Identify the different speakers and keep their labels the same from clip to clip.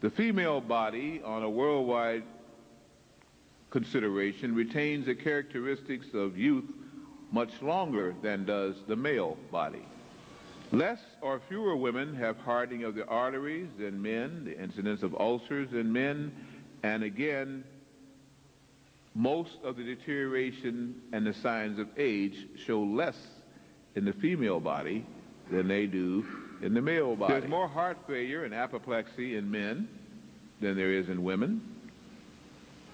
Speaker 1: The female body, on a worldwide consideration, retains the characteristics of youth much longer than does the male body. Less or fewer women have hardening of the arteries than men, the incidence of ulcers in men, and again, most of the deterioration and the signs of age show less in the female body than they do in the male body. There's more heart failure and apoplexy in men than there is in women.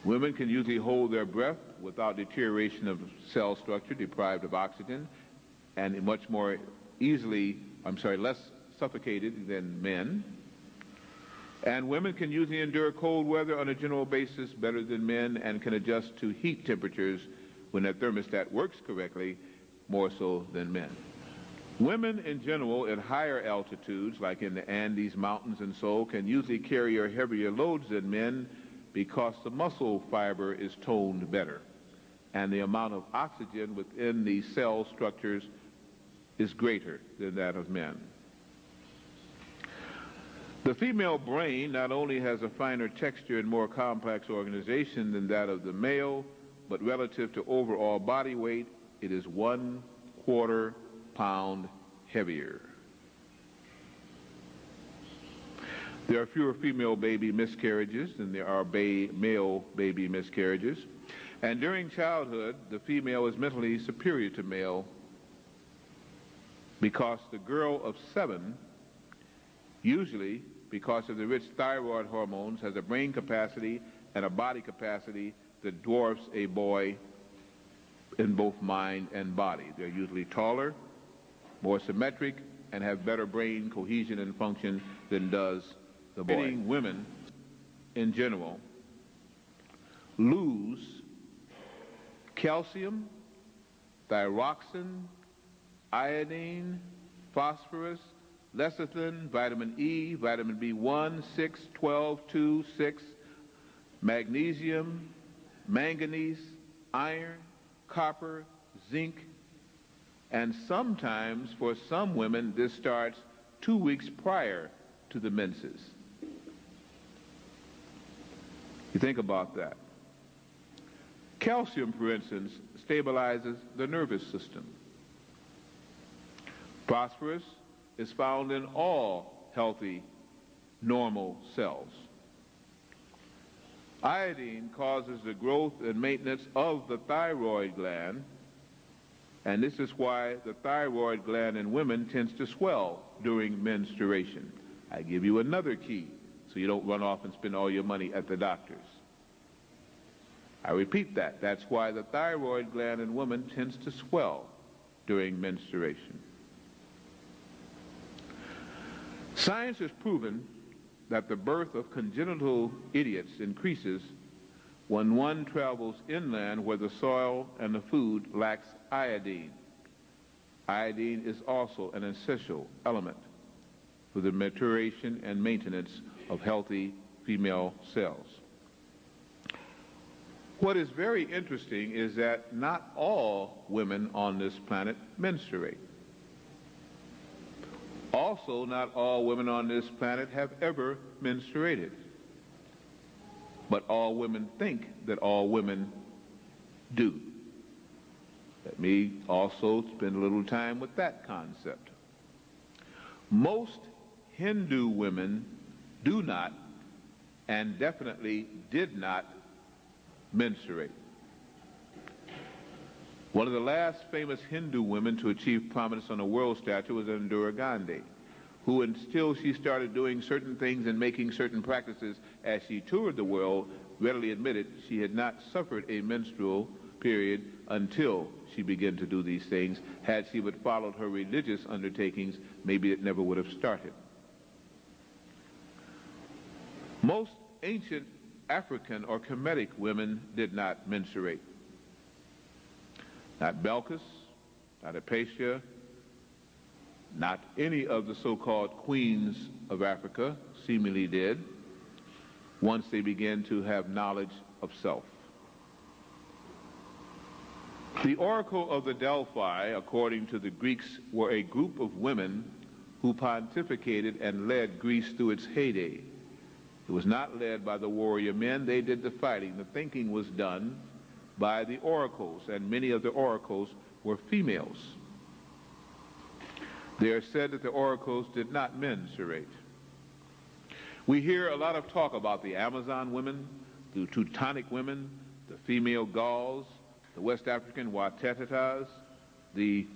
Speaker 1: Women can usually hold their breath without deterioration of cell structure deprived of oxygen, and much more less suffocated than men. And women can usually endure cold weather on a general basis better than men, and can adjust to heat temperatures when their thermostat works correctly more so than men. Women in general at higher altitudes, like in the Andes Mountains and so, can usually carry heavier loads than men because the muscle fiber is toned better, and the amount of oxygen within the cell structures is greater than that of men. The female brain not only has a finer texture and more complex organization than that of the male, but relative to overall body weight, it is 1/4 pound heavier. There are fewer female baby miscarriages than there are male baby miscarriages. And during childhood, the female is mentally superior to male because the girl of 7, usually because of the rich thyroid hormones, has a brain capacity and a body capacity that dwarfs a boy in both mind and body. They're usually taller, more symmetric, and have better brain cohesion and function than does the boy. Women, in general, lose calcium, thyroxine, iodine, phosphorus, lecithin, vitamin E, vitamin B1, 6, 12, 2, 6, magnesium, manganese, iron, copper, zinc, and sometimes for some women this starts 2 weeks prior to the menses. You think about that. Calcium, for instance, stabilizes the nervous system. Phosphorus is found in all healthy, normal cells. Iodine causes the growth and maintenance of the thyroid gland, and this is why the thyroid gland in women tends to swell during menstruation. I give you another key so you don't run off and spend all your money at the doctor's. I repeat that. That's why the thyroid gland in women tends to swell during menstruation. Science has proven that the birth of congenital idiots increases when one travels inland where the soil and the food lacks iodine. Iodine is also an essential element for the maturation and maintenance of healthy female cells. What is very interesting is that not all women on this planet menstruate. Also, not all women on this planet have ever menstruated. But all women think that all women do. Let me also spend a little time with that concept. Most Hindu women do not, and definitely did not, menstruate. One of the last famous Hindu women to achieve prominence on the world stage was Indira Gandhi, who, until she started doing certain things and making certain practices as she toured the world, readily admitted she had not suffered a menstrual period until she began to do these things. Had she would followed her religious undertakings, maybe it never would have started. Most ancient African or Kemetic women did not menstruate. Not Belkis, not Apatia, not any of the so-called queens of Africa seemingly did once they began to have knowledge of self. The Oracle of the Delphi, according to the Greeks, were a group of women who pontificated and led Greece through its heyday. It was not led by the warrior men. They did the fighting. The thinking was done by the oracles, and many of the oracles were females. They are said that the oracles did not menstruate. We hear a lot of talk about the Amazon women, the Teutonic women, the female Gauls, the West African Watetas, the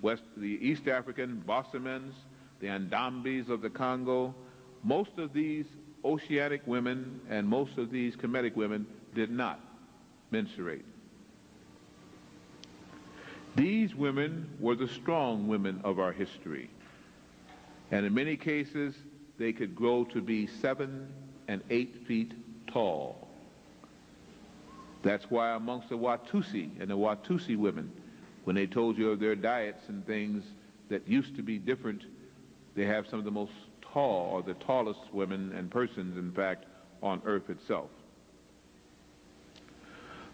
Speaker 1: East African Bossamans, the Andambes of the Congo. Most of these oceanic women and most of these Kemetic women did not menstruate. These women were the strong women of our history. And in many cases, they could grow to be 7 and 8 feet tall. That's why amongst the Watusi and the Watusi women, when they told you of their diets and things that used to be different, they have some of the most tall, or the tallest women and persons, in fact, on earth itself.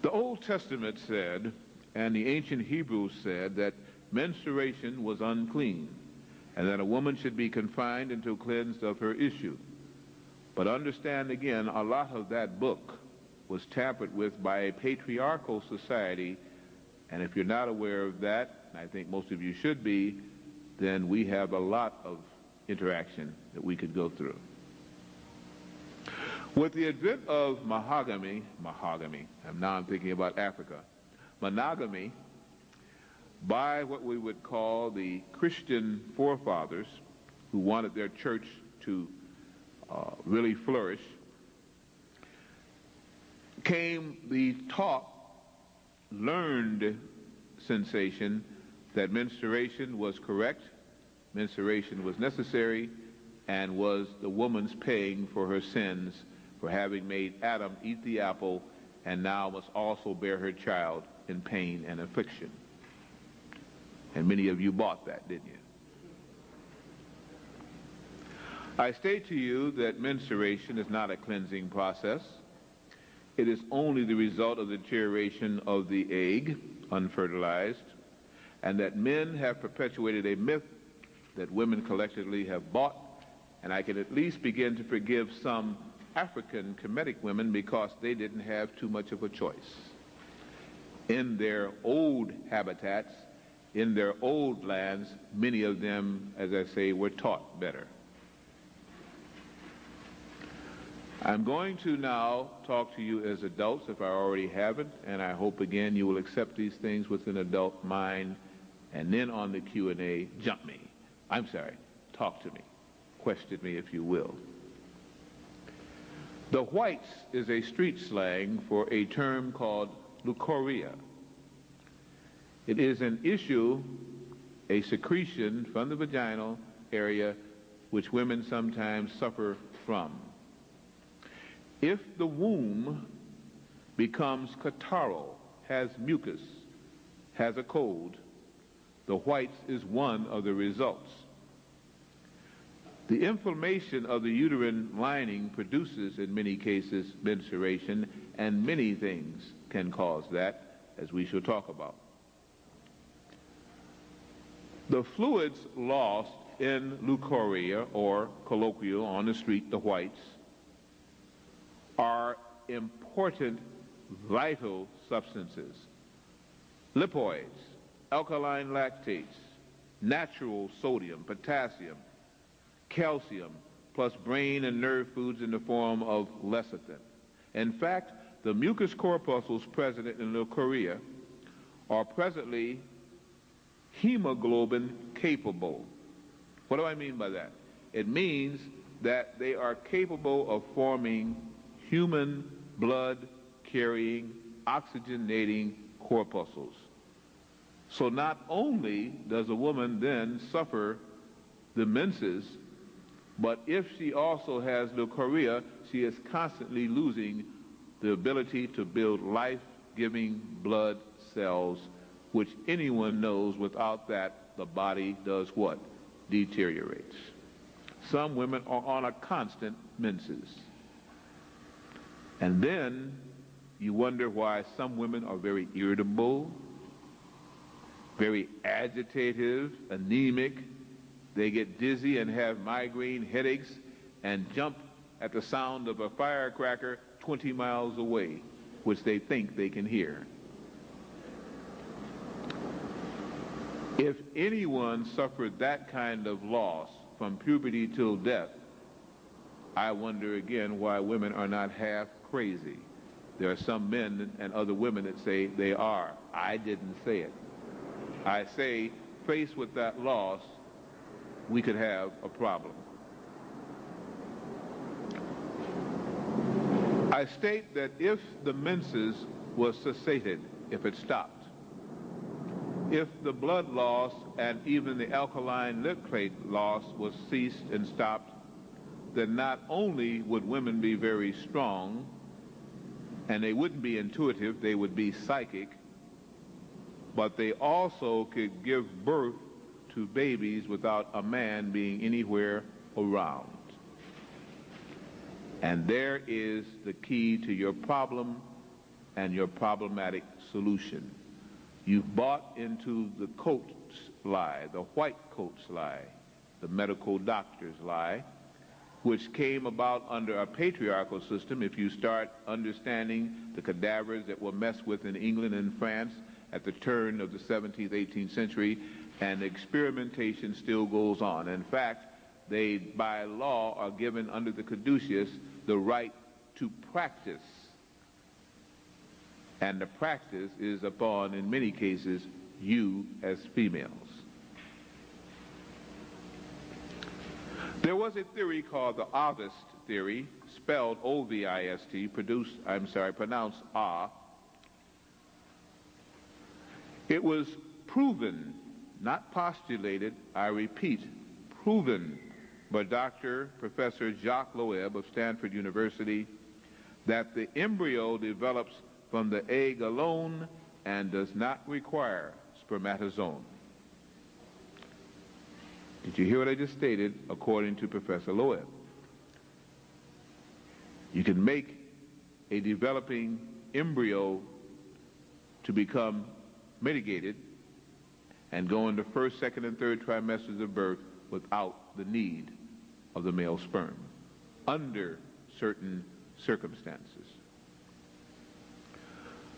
Speaker 1: The Old Testament said, and the ancient Hebrews said, that menstruation was unclean, and that a woman should be confined until cleansed of her issue. But understand again, a lot of that book was tampered with by a patriarchal society, and if you're not aware of that, and I think most of you should be, then we have a lot of interaction that we could go through. With the advent of monogamy, and now I'm thinking about Africa, monogamy, by what we would call the Christian forefathers who wanted their church to really flourish, came the taught, learned sensation that menstruation was correct, menstruation was necessary, and was the woman's paying for her sins for having made Adam eat the apple and now must also bear her child in pain and affliction. And many of you bought that, didn't you? I state to you that menstruation is not a cleansing process. It is only the result of the deterioration of the egg, unfertilized, and that men have perpetuated a myth that women collectively have bought, and I can at least begin to forgive some African Kemetic women because they didn't have too much of a choice. In their old habitats, in their old lands, many of them, as I say, were taught better. I'm going to now talk to you as adults, if I already haven't, and I hope again you will accept these things with an adult mind, and then on the Q&A, talk to me, question me if you will. The whites is a street slang for a term called leukorrhea. It is an issue, a secretion from the vaginal area which women sometimes suffer from. If the womb becomes catarrhal, has mucus, has a cold, the whites is one of the results. The inflammation of the uterine lining produces, in many cases, menstruation, and many things can cause that, as we shall talk about. The fluids lost in leukorrhea, or colloquial on the street, the whites, are important vital substances. Lipoids, alkaline lactates, natural sodium, potassium, calcium, plus brain and nerve foods in the form of lecithin. In fact, the mucous corpuscles present in leukorrhea are presently hemoglobin capable. What do I mean by that? It means that they are capable of forming human blood-carrying, oxygenating corpuscles. So not only does a woman then suffer the menses, but if she also has leukorrhea, she is constantly losing the ability to build life-giving blood cells, which anyone knows without that the body does what? Deteriorates. Some women are on a constant menses. And then you wonder why some women are very irritable, very agitative, anemic. They get dizzy and have migraine headaches and jump at the sound of a firecracker 20 miles away, which they think they can hear. If anyone suffered that kind of loss from puberty till death, I wonder again why women are not half crazy. There are some men and other women that say they are. I didn't say it. I say, faced with that loss, we could have a problem. I state that if the menses was cessated, if it stopped, if the blood loss and even the alkaline lipase loss was ceased and stopped, then not only would women be very strong, and they wouldn't be intuitive, they would be psychic, but they also could give birth to babies without a man being anywhere around. And there is the key to your problem and your problematic solution. You've bought into the coats lie, the white coats lie, the medical doctor's lie, which came about under a patriarchal system. If you start understanding the cadavers that were messed with in England and France at the turn of the 17th, 18th century, and experimentation still goes on. In fact, they, by law, are given under the caduceus the right to practice. And the practice is upon, in many cases, you as females. There was a theory called the Ovist theory, spelled O-V-I-S-T, pronounced Ah. It was proven, not postulated, I repeat, proven by Professor Jacques Loeb of Stanford University, that the embryo develops from the egg alone and does not require spermatozoon. Did you hear what I just stated? According to Professor Loeb, you can make a developing embryo to become mitigated and go into first, second, and third trimesters of birth without the need of the male sperm, under certain circumstances.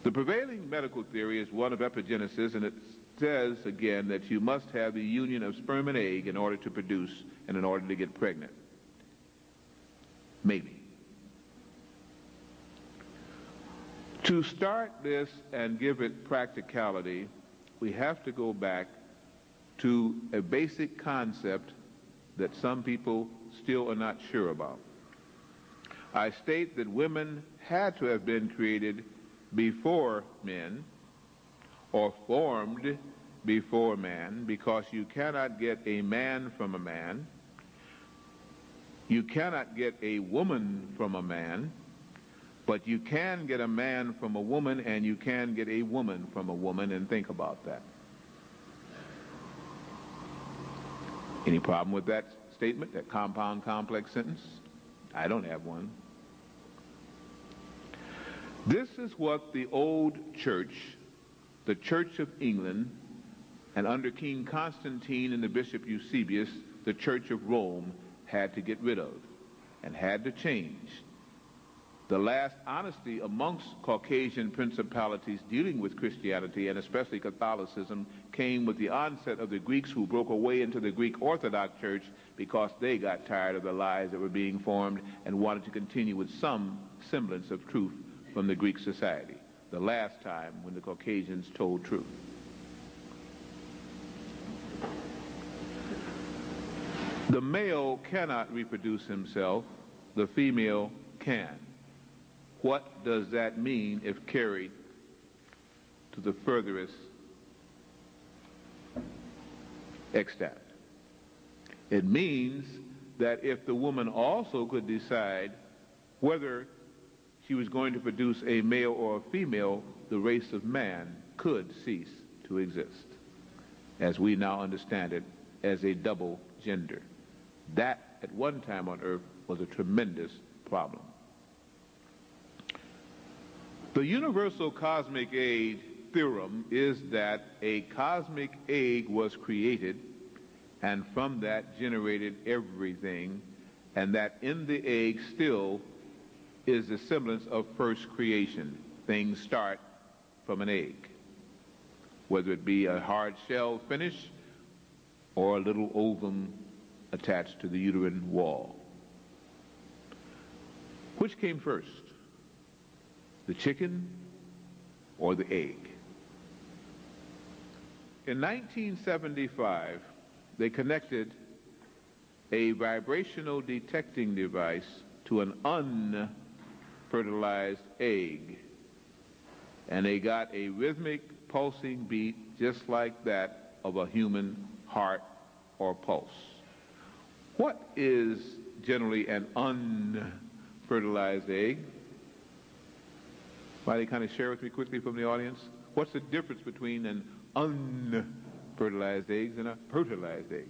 Speaker 1: The prevailing medical theory is one of epigenesis, and it says, again, that you must have the union of sperm and egg in order to produce and in order to get pregnant. Maybe. To start this and give it practicality, we have to go back to a basic concept that some people still are not sure about. I state that women had to have been created before men, or formed before man, because you cannot get a man from a man, you cannot get a woman from a man, but you can get a man from a woman, and you can get a woman from a woman, and think about that. Any problem with that statement, that compound complex sentence? I don't have one. This is what the old church, the Church of England, and under King Constantine and the Bishop Eusebius, the Church of Rome, had to get rid of and had to change. The last honesty amongst Caucasian principalities dealing with Christianity, and especially Catholicism, came with the onset of the Greeks, who broke away into the Greek Orthodox Church because they got tired of the lies that were being formed and wanted to continue with some semblance of truth from the Greek society, the last time when the Caucasians told truth. The male cannot reproduce himself, the female can. What does that mean if carried to the furthest extent? It means that if the woman also could decide whether she was going to produce a male or a female, the race of man could cease to exist, as we now understand it, as a double gender. That, at one time on earth, was a tremendous problem. The universal cosmic egg theorem is that a cosmic egg was created, and from that generated everything, and that in the egg still is the semblance of first creation. Things start from an egg, whether it be a hard shell finish or a little ovum attached to the uterine wall. Which came first, the chicken or the egg? In 1975, they connected a vibrational detecting device to an unfertilized egg, and they got a rhythmic pulsing beat just like that of a human heart or pulse. What is generally an unfertilized egg? Somebody kind of share with me quickly from the audience. What's the difference between an unfertilized egg and a fertilized egg?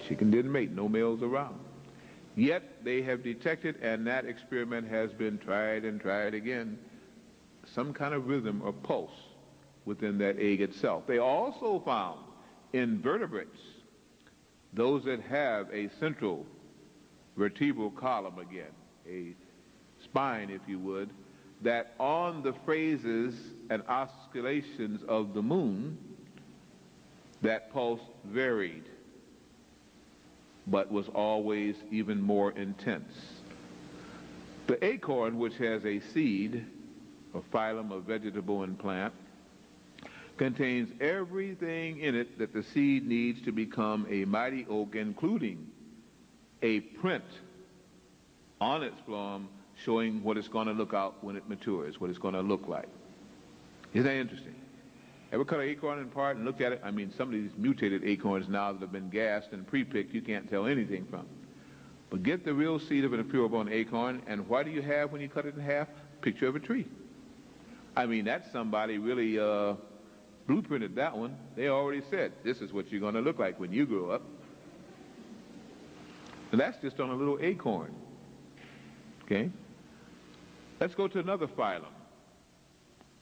Speaker 1: Chicken didn't mate, no males around. Yet they have detected, and that experiment has been tried and tried again, some kind of rhythm or pulse within that egg itself. They also found in vertebrates, those that have a central vertebral column again, a spine if you would, that on the phases and oscillations of the moon, that pulse varied, but was always even more intense. The acorn, which has a seed, a phylum of vegetable and plant, contains everything in it that the seed needs to become a mighty oak, including a print on its phloem showing what it's going to look out when it matures, what it's going to look like. Isn't that interesting? Ever cut an acorn in part and look at it? I mean, some of these mutated acorns now that have been gassed and pre-picked, you can't tell anything from. But get the real seed of an pure-born acorn, and what do you have when you cut it in half? Picture of a tree. I mean, that's somebody really blueprinted that one. They already said, this is what you're going to look like when you grow up. And that's just on a little acorn. Okay? Let's go to another phylum,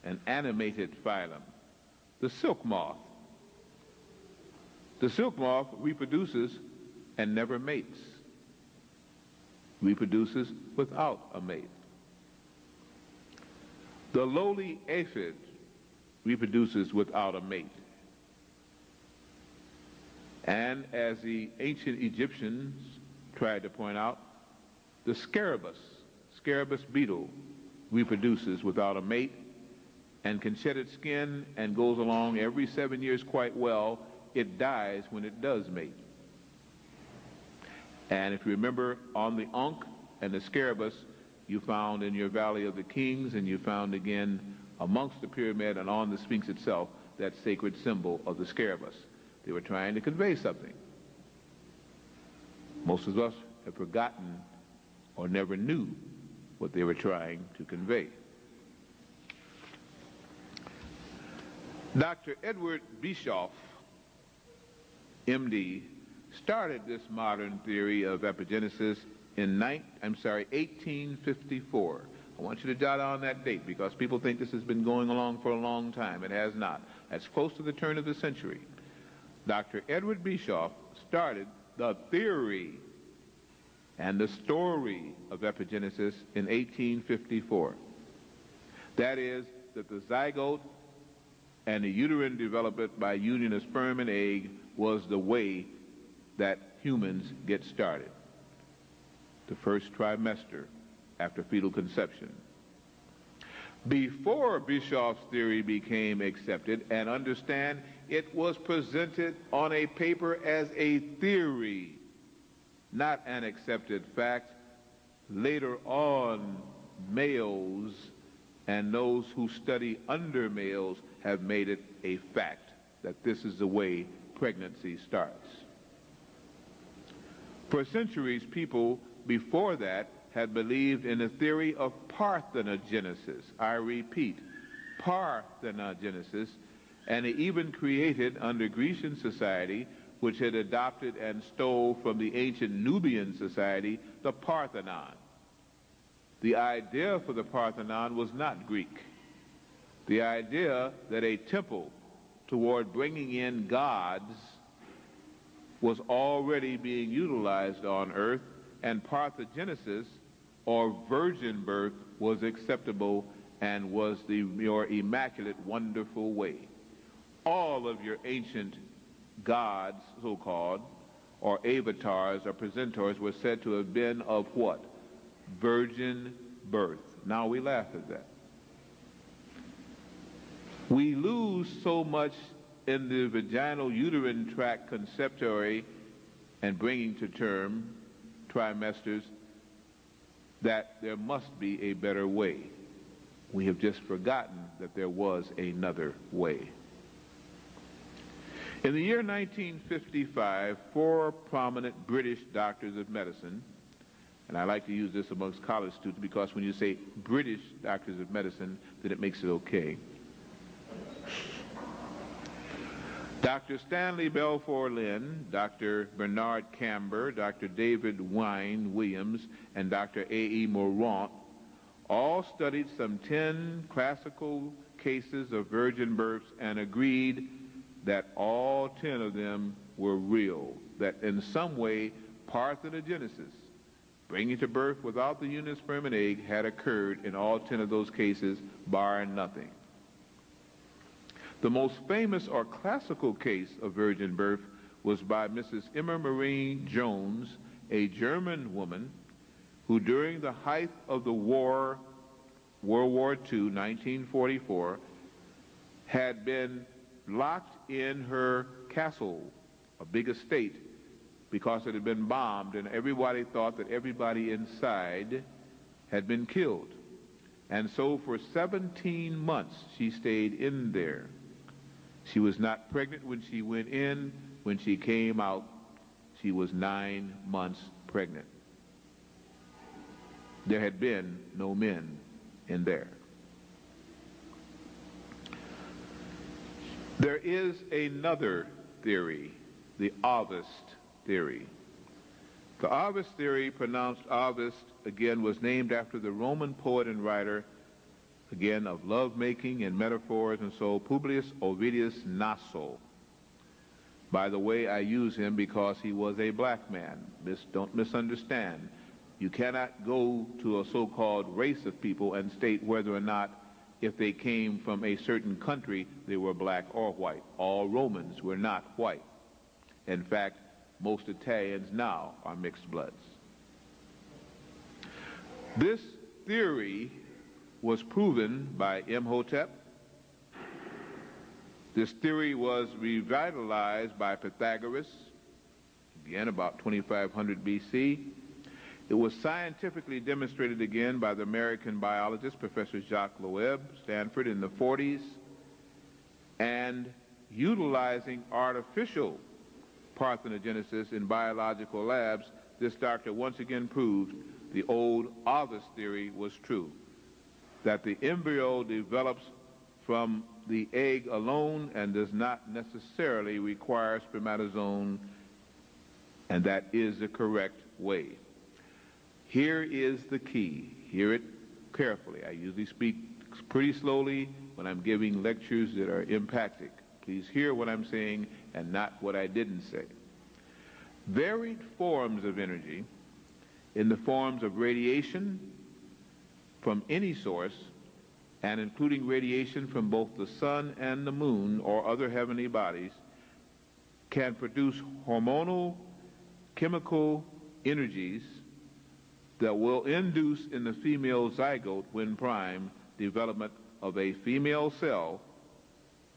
Speaker 1: an animated phylum. The silk moth. The silk moth reproduces and never mates. Reproduces without a mate. The lowly aphid reproduces without a mate. And as the ancient Egyptians tried to point out, the scarabus beetle reproduces without a mate and can shed its skin and goes along every 7 years quite well. It dies when it does mate. And if you remember, on the Ankh and the scarabus, you found in your Valley of the Kings, and you found again amongst the pyramid and on the Sphinx itself, that sacred symbol of the scarabus. They were trying to convey something. Most of us have forgotten or never knew what they were trying to convey. Dr. Edward Bischoff, MD, started this modern theory of epigenesis in 1854. I want you to jot down that date because people think this has been going along for a long time. It has not. That's close to the turn of the century. Dr. Edward Bischoff started the theory and the story of epigenesis in 1854. That is, that the zygote and the uterine development by union of sperm and egg was the way that humans get started. The first trimester after fetal conception. Before Bischoff's theory became accepted, and understand, it was presented on a paper as a theory, not an accepted fact. Later on, males and those who study under males have made it a fact that this is the way pregnancy starts. For centuries, people before that had believed in the theory of parthenogenesis. I repeat, parthenogenesis, and they even created under Grecian society, which had adopted and stole from the ancient Nubian society, the Parthenon. The idea for the Parthenon was not Greek. The idea that a temple toward bringing in gods was already being utilized on earth, and parthenogenesis, or virgin birth, was acceptable and was the more immaculate, wonderful way. All of your ancient gods, so-called, or avatars or presentors, were said to have been of what? Virgin birth. Now we laugh at that. We lose so much in the vaginal uterine tract conceptory and bringing to term trimesters that there must be a better way. We have just forgotten that there was another way. In the year 1955, 4 prominent British doctors of medicine, and I like to use this amongst college students because when you say British doctors of medicine, then it makes it okay. Dr. Stanley Balfour Lynn, Dr. Bernard Camber, Dr. David Wine Williams, and Dr. A.E. Morant all studied some 10 classical cases of virgin births and agreed that all 10 of them were real, that in some way parthenogenesis, bringing to birth without the union of sperm and egg, had occurred in all 10 of those cases, bar nothing. The most famous or classical case of virgin birth was by Mrs. Emma Marie Jones, a German woman who during the height of the war, World War II, 1944, had been locked in her castle, a big estate, because it had been bombed, and everybody thought that everybody inside had been killed. And so for 17 months she stayed in there. She was not pregnant when she went in. When she came out, she was 9 months pregnant. There had been no men in there. There is another theory, the Ovist theory. The Ovist theory, pronounced Ovist, again, was named after the Roman poet and writer, again, of lovemaking and metaphors and so, Publius Ovidius Naso. By the way, I use him because he was a black man. Don't misunderstand. You cannot go to a so-called race of people and state whether or not, if they came from a certain country, they were black or white. All Romans were not white. In fact, most Italians now are mixed bloods. This theory was proven by Imhotep. This theory was revitalized by Pythagoras, again about 2500 BC. It was scientifically demonstrated again by the American biologist, Professor Jacques Loeb, Stanford, in the 40s. And utilizing artificial parthenogenesis in biological labs, this doctor once again proved the old Ovist theory was true, that the embryo develops from the egg alone and does not necessarily require spermatozoon, and that is the correct way. Here is the key. Hear it carefully. I usually speak pretty slowly when I'm giving lectures that are emphatic. Please hear what I'm saying and not what I didn't say. Varied forms of energy, in the forms of radiation from any source, and including radiation from both the sun and the moon or other heavenly bodies, can produce hormonal, chemical energies that will induce in the female zygote, when prime, development of a female cell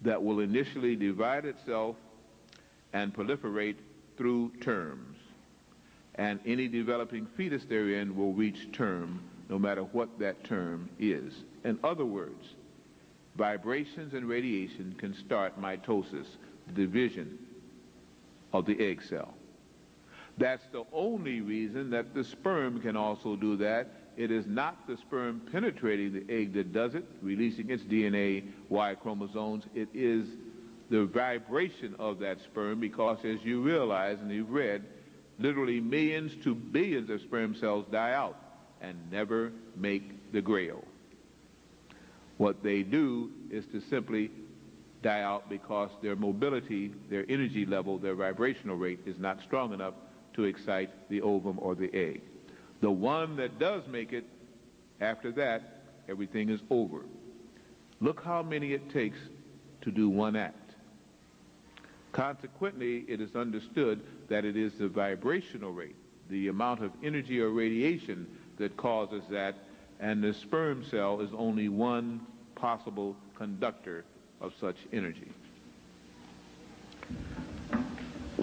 Speaker 1: that will initially divide itself and proliferate through terms. And any developing fetus therein will reach term, no matter what that term is. In other words, vibrations and radiation can start mitosis, the division of the egg cell. That's the only reason that the sperm can also do that. It is not the sperm penetrating the egg that does it, releasing its DNA, Y chromosomes. It is the vibration of that sperm, because as you realize and you've read, literally millions to billions of sperm cells die out and never make the grail. What they do is to simply die out because their mobility, their energy level, their vibrational rate is not strong enough to excite the ovum or the egg. The one that does make it, after that, everything is over. Look how many it takes to do one act. Consequently, it is understood that it is the vibrational rate, the amount of energy or radiation that causes that, and the sperm cell is only one possible conductor of such energy.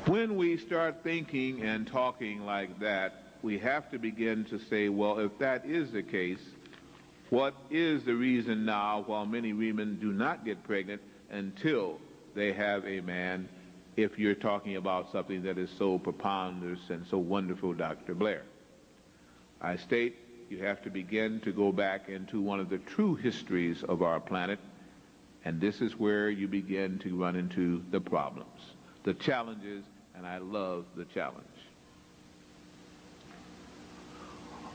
Speaker 1: When we start thinking and talking like that, we have to begin to say, well, if that is the case, what is the reason now while many women do not get pregnant until they have a man, if you're talking about something that is so preponderous and so wonderful, Dr. Blair? I state you have to begin to go back into one of the true histories of our planet, and this is where you begin to run into the problems, the challenges, and I love the challenge.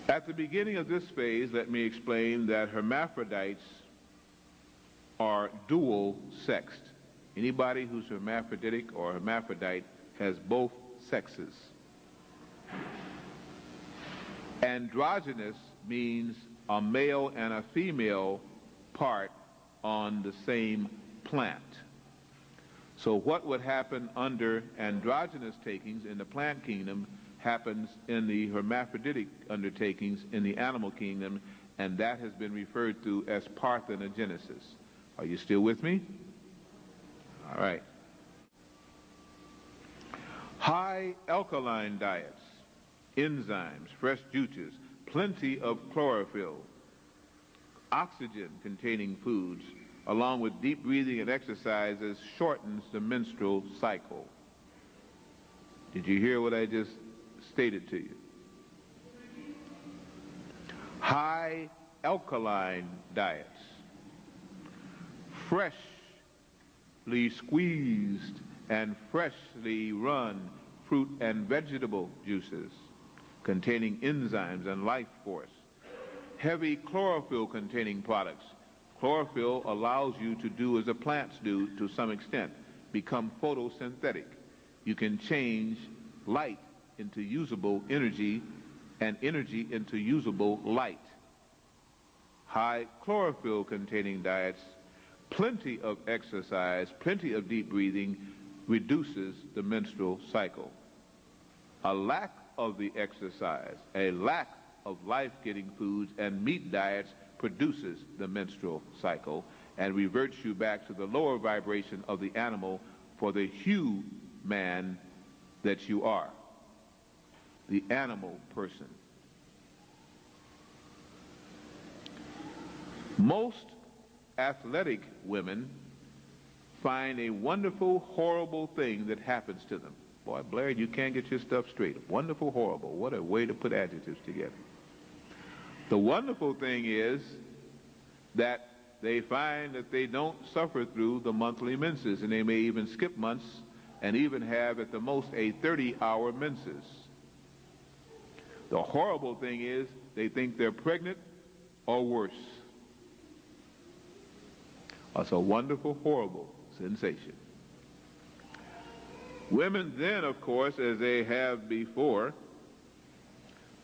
Speaker 1: At the beginning of this phase, let me explain that hermaphrodites are dual-sexed. Anybody who's hermaphroditic or hermaphrodite has both sexes. Androgynous means a male and a female part on the same plant. So what would happen under androgynous takings in the plant kingdom happens in the hermaphroditic undertakings in the animal kingdom, and that has been referred to as parthenogenesis. Are you still with me? All right. High alkaline diets, enzymes, fresh juices, plenty of chlorophyll, oxygen-containing foods, along with deep breathing and exercises, shortens the menstrual cycle. Did you hear what I just stated to you? High alkaline diets, freshly squeezed and freshly run fruit and vegetable juices containing enzymes and life force, heavy chlorophyll containing products. Chlorophyll allows you to do as the plants do to some extent, become photosynthetic. You can change light into usable energy and energy into usable light. High chlorophyll containing diets, plenty of exercise, plenty of deep breathing reduces the menstrual cycle. A lack of the exercise, a lack of life-giving foods and meat diets produces the menstrual cycle and reverts you back to the lower vibration of the animal for the human that you are, the animal person. Most athletic women find a wonderful, horrible thing that happens to them. Boy, Blair, you can't get your stuff straight. Wonderful, horrible. What a way to put adjectives together. The wonderful thing is that they find that they don't suffer through the monthly menses, and they may even skip months and even have at the most a 30-hour menses. The horrible thing is they think they're pregnant or worse. That's a wonderful, horrible sensation. Women then, of course, as they have before,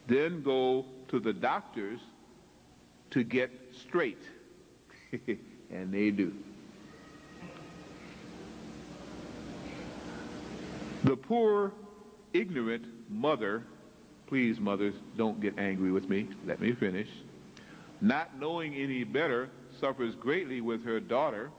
Speaker 1: then go to the doctors to get straight. And they do. The poor, ignorant mother, please mothers, don't get angry with me, let me finish, not knowing any better, suffers greatly with her daughter.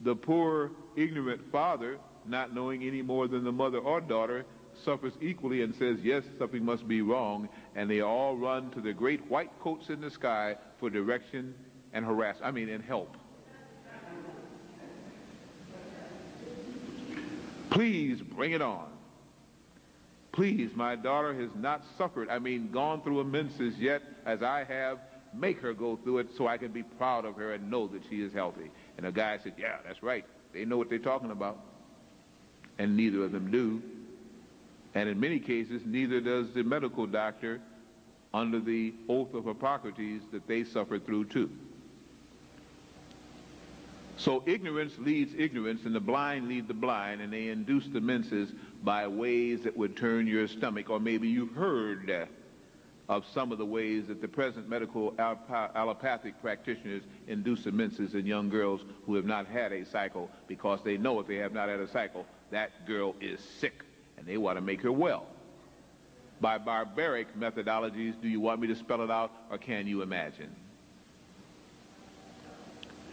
Speaker 1: The poor, ignorant father, not knowing any more than the mother or daughter, suffers equally and says, yes, something must be wrong, and they all run to the great white coats in the sky for direction and and help. Please bring it on. Please, my daughter has not suffered, gone through a menses yet, as I have. Make her go through it so I can be proud of her and know that she is healthy. And the guy said, yeah, that's right. They know what they're talking about. And neither of them do. And in many cases, neither does the medical doctor under the oath of Hippocrates that they suffer through too. So ignorance leads ignorance, and the blind lead the blind, and they induce the menses by ways that would turn your stomach. Or maybe you've heard of some of the ways that the present medical allopathic practitioners induce the menses in young girls who have not had a cycle, because they know if they have not had a cycle, that girl is sick, and they want to make her well. By barbaric methodologies, do you want me to spell it out, or can you imagine?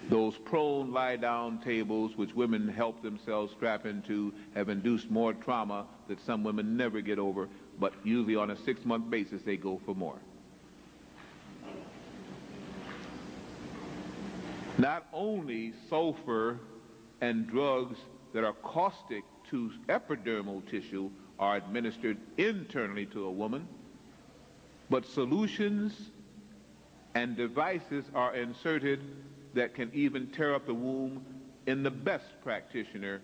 Speaker 1: Those prone lie-down tables which women help themselves strap into have induced more trauma that some women never get over, but usually on a 6-month basis they go for more. Not only sulfur and drugs that are caustic to epidermal tissue are administered internally to a woman, but solutions and devices are inserted that can even tear up the womb in the best practitioner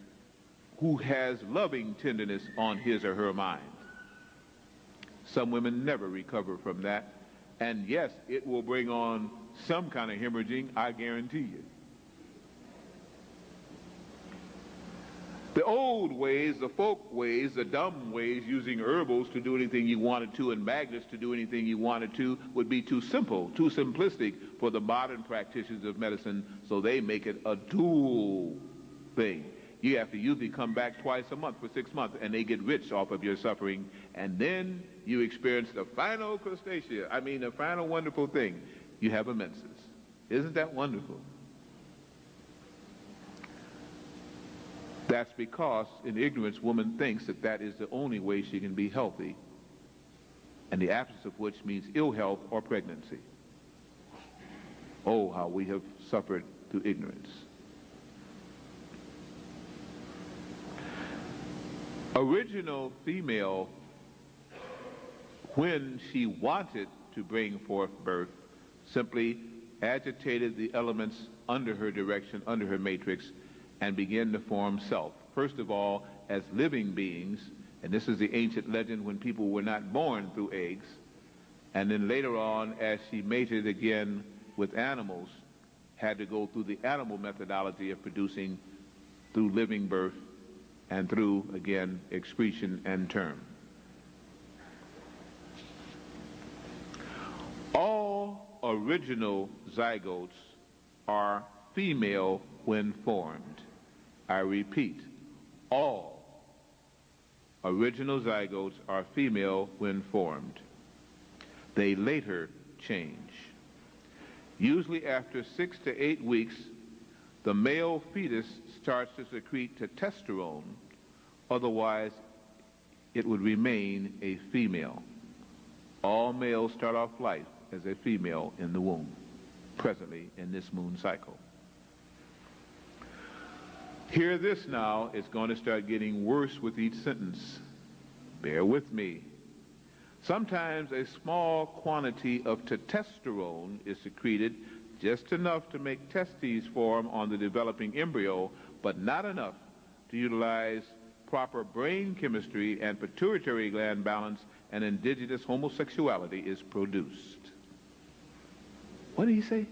Speaker 1: who has loving tenderness on his or her mind. Some women never recover from that, and yes, it will bring on some kind of hemorrhaging, I guarantee you. The old ways, the folk ways, the dumb ways, using herbals to do anything you wanted to and magnets to do anything you wanted to, would be too simple, too simplistic for the modern practitioners of medicine, so they make it a dual thing. You have to usually come back twice a month for 6 months, and they get rich off of your suffering, and then you experience the final crustacea, the final wonderful thing. You have a menses. Isn't that wonderful? That's because, in ignorance, woman thinks that that is the only way she can be healthy, and the absence of which means ill health or pregnancy. Oh, how we have suffered through ignorance. Original female, when she wanted to bring forth birth, simply agitated the elements under her direction, under her matrix, and begin to form self. First of all, as living beings, and this is the ancient legend when people were not born through eggs, and then later on, as she mated again with animals, had to go through the animal methodology of producing through living birth and through, again, excretion and term. All original zygotes are female when formed. I repeat, all original zygotes are female when formed. They later change. Usually after 6 to 8 weeks, the male fetus starts to secrete testosterone, otherwise it would remain a female. All males start off life as a female in the womb, presently in this moon cycle. Hear this now, it's going to start getting worse with each sentence. Bear with me. Sometimes a small quantity of testosterone is secreted, just enough to make testes form on the developing embryo, but not enough to utilize proper brain chemistry and pituitary gland balance, and indigenous homosexuality is produced. What did he say?